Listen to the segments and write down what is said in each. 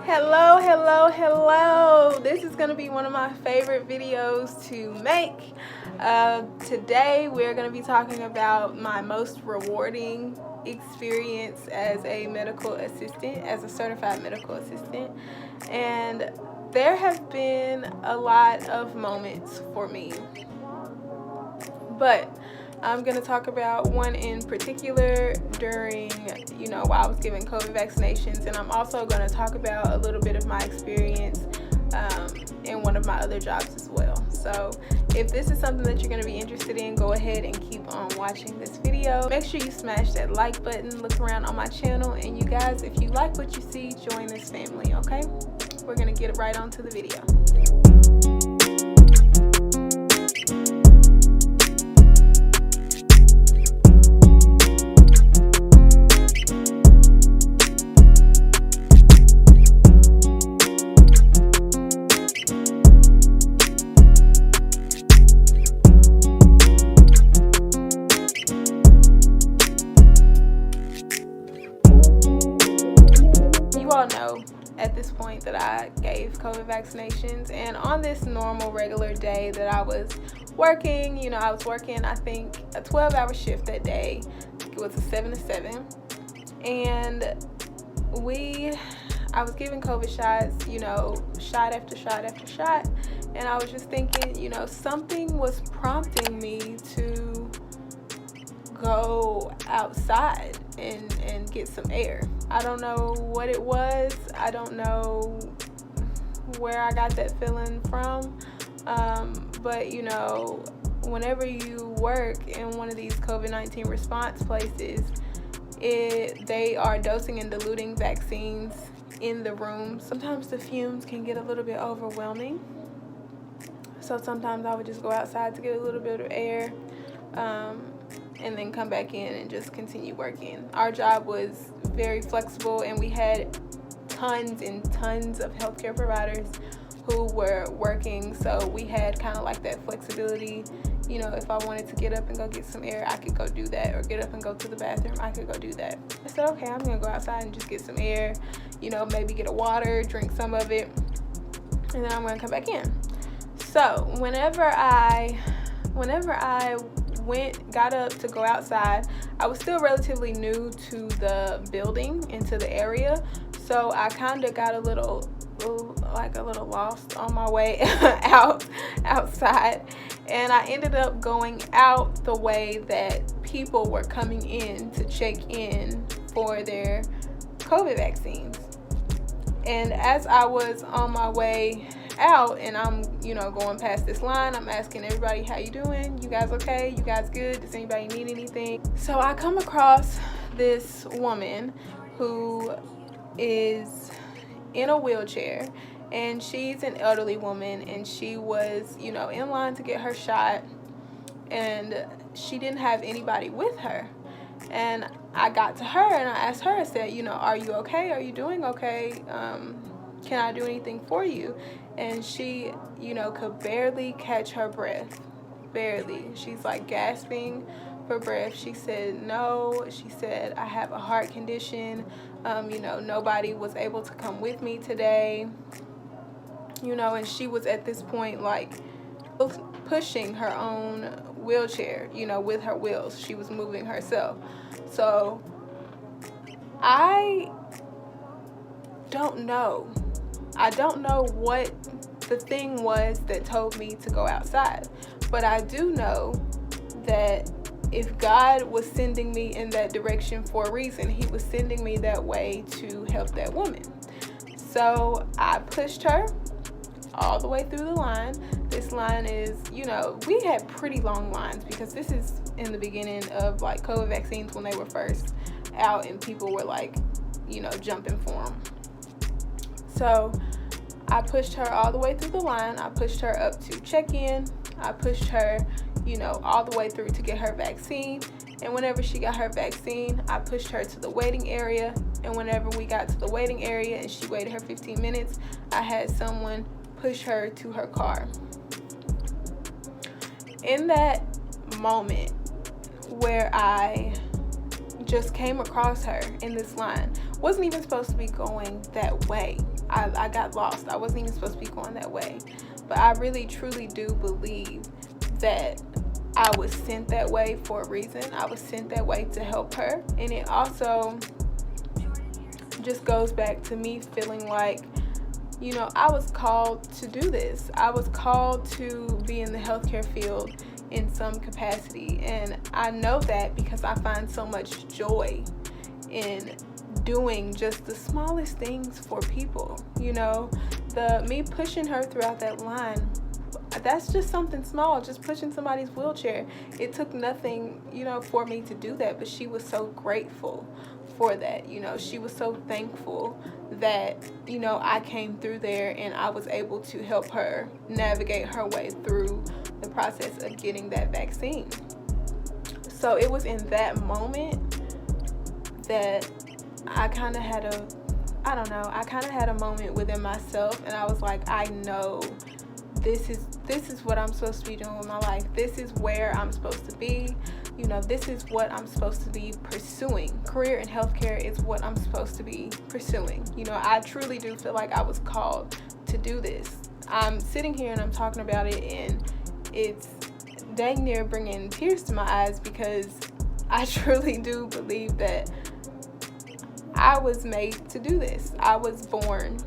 Hello, hello, hello. This is going to be one of my favorite videos to make. Today we're going to be talking about my most rewarding experience as a medical assistant, as a certified medical assistant. And there have been a lot of moments for me, but I'm going to talk about one in particular during, while I was giving COVID vaccinations, and I'm also going to talk about a little bit of my experience in one of my other jobs as well. So if this is something that you're going to be interested in, go ahead and keep on watching this video. Make sure you smash that like button, look around on my channel, and you guys, if you like what you see, join this family, okay? We're going to get right on to the video. Know at this point that I gave COVID vaccinations, and on this normal regular day that I was working, I was working I think a 12-hour shift that day. It was a 7 to 7, and I was giving COVID shots, shot after shot after shot, and I was just thinking, something was prompting me to go outside and get some air. I don't know what it was. I don't know where I got that feeling from. But whenever you work in one of these COVID-19 response places, they are dosing and diluting vaccines in the room. Sometimes the fumes can get a little bit overwhelming. So sometimes I would just go outside to get a little bit of air. And then come back in and just continue working. Our job was very flexible, and we had tons and tons of healthcare providers who were working, so we had kind of like that flexibility. If I wanted to get up and go get some air, I could go do that, or get up and go to the bathroom, I could go do that. I said, okay, I'm gonna go outside and just get some air, maybe get a water, drink some of it, and then I'm gonna come back in. So whenever I got up to go outside, I was still relatively new to the building and to the area, so I kind of got a little lost on my way outside, and I ended up going out the way that people were coming in to check in for their COVID vaccines. And as I was on my way out, and I'm going past this line, I'm asking everybody, how you doing? You guys okay? You guys good? Does anybody need anything? So I come across this woman who is in a wheelchair, and she's an elderly woman, and she was in line to get her shot, and she didn't have anybody with her. And I got to her and I asked her, I said, are you okay? Are you doing okay? Can I do anything for you? And she, could barely catch her breath. Barely. She's like gasping for breath. She said no. She said, I have a heart condition. Nobody was able to come with me today. And she was at this point like pushing her own wheelchair, with her wheels. She was moving herself. So I don't know what the thing was that told me to go outside, but I do know that if God was sending me in that direction for a reason, he was sending me that way to help that woman. So I pushed her all the way through the line. This line is, we had pretty long lines because this is in the beginning of like COVID vaccines when they were first out and people were like, jumping for them. So I pushed her all the way through the line. I pushed her up to check-in. I pushed her, all the way through to get her vaccine. And whenever she got her vaccine, I pushed her to the waiting area. And whenever we got to the waiting area and she waited her 15 minutes, I had someone push her to her car. In that moment where I just came across her in this line, wasn't even supposed to be going that way. I got lost. I wasn't even supposed to be going that way. But I really, truly do believe that I was sent that way for a reason. I was sent that way to help her. And it also just goes back to me feeling like, you know, I was called to do this. I was called to be in the healthcare field in some capacity. And I know that because I find so much joy in doing just the smallest things for people. You know, me pushing her throughout that line, that's just something small, just pushing somebody's wheelchair. It took nothing, you know, for me to do that, but she was so grateful for that. You know, she was so thankful that, you know, I came through there and I was able to help her navigate her way through the process of getting that vaccine. So it was in that moment that I kind of had a moment within myself, and I was like, I know this is what I'm supposed to be doing with my life. This is where I'm supposed to be. You know, this is what I'm supposed to be pursuing. Career in healthcare is what I'm supposed to be pursuing. You know, I truly do feel like I was called to do this. I'm sitting here and I'm talking about it, and it's dang near bringing tears to my eyes because I truly do believe that I was made to do this. I was born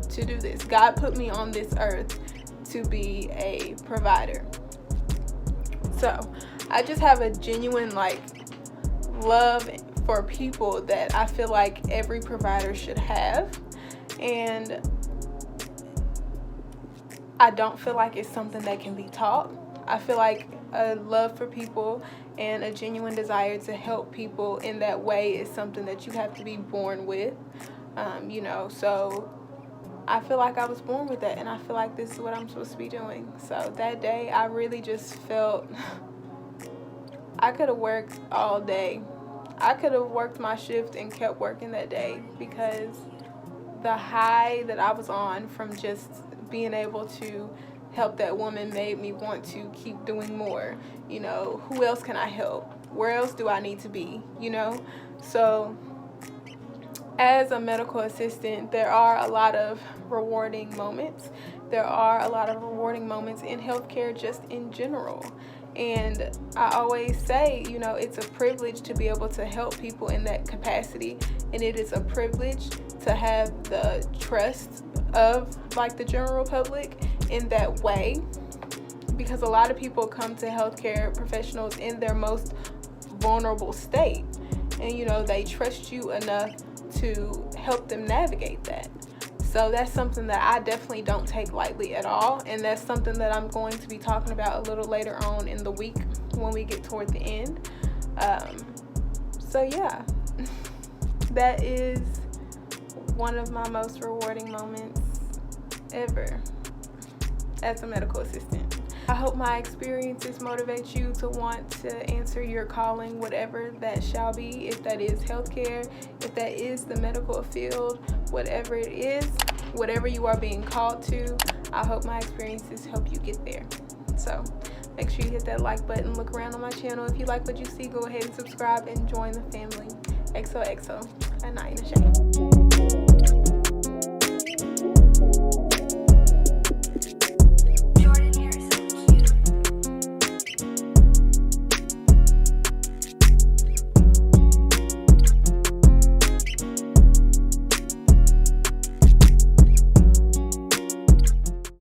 to do this. God put me on this earth to be a provider. So I just have a genuine love for people that I feel like every provider should have. And I don't feel like it's something that can be taught. I feel like a love for people and a genuine desire to help people in that way is something that you have to be born with. You know, so I feel like I was born with that, and I feel like this is what I'm supposed to be doing. So that day, I really just felt I could have worked all day. I could have worked my shift and kept working that day, because the high that I was on from just being able to help that woman made me want to keep doing more. You know, who else can I help? Where else do I need to be? You know? So as a medical assistant, there are a lot of rewarding moments. There are a lot of rewarding moments in healthcare just in general. And I always say, you know, it's a privilege to be able to help people in that capacity. And it is a privilege to have the trust of the general public in that way. Because a lot of people come to healthcare professionals in their most vulnerable state. And, you know, they trust you enough to help them navigate that. So that's something that I definitely don't take lightly at all. And that's something that I'm going to be talking about a little later on in the week when we get toward the end. So yeah, that is one of my most rewarding moments ever as a medical assistant. I hope my experiences motivate you to want to answer your calling, whatever that shall be, if that is healthcare, if that is the medical field, whatever it is, whatever you are being called to. I hope my experiences help you get there. So make sure you hit that like button, look around on my channel. If you like what you see, go ahead and subscribe and join the family. XOXO, Aniyah NaShée.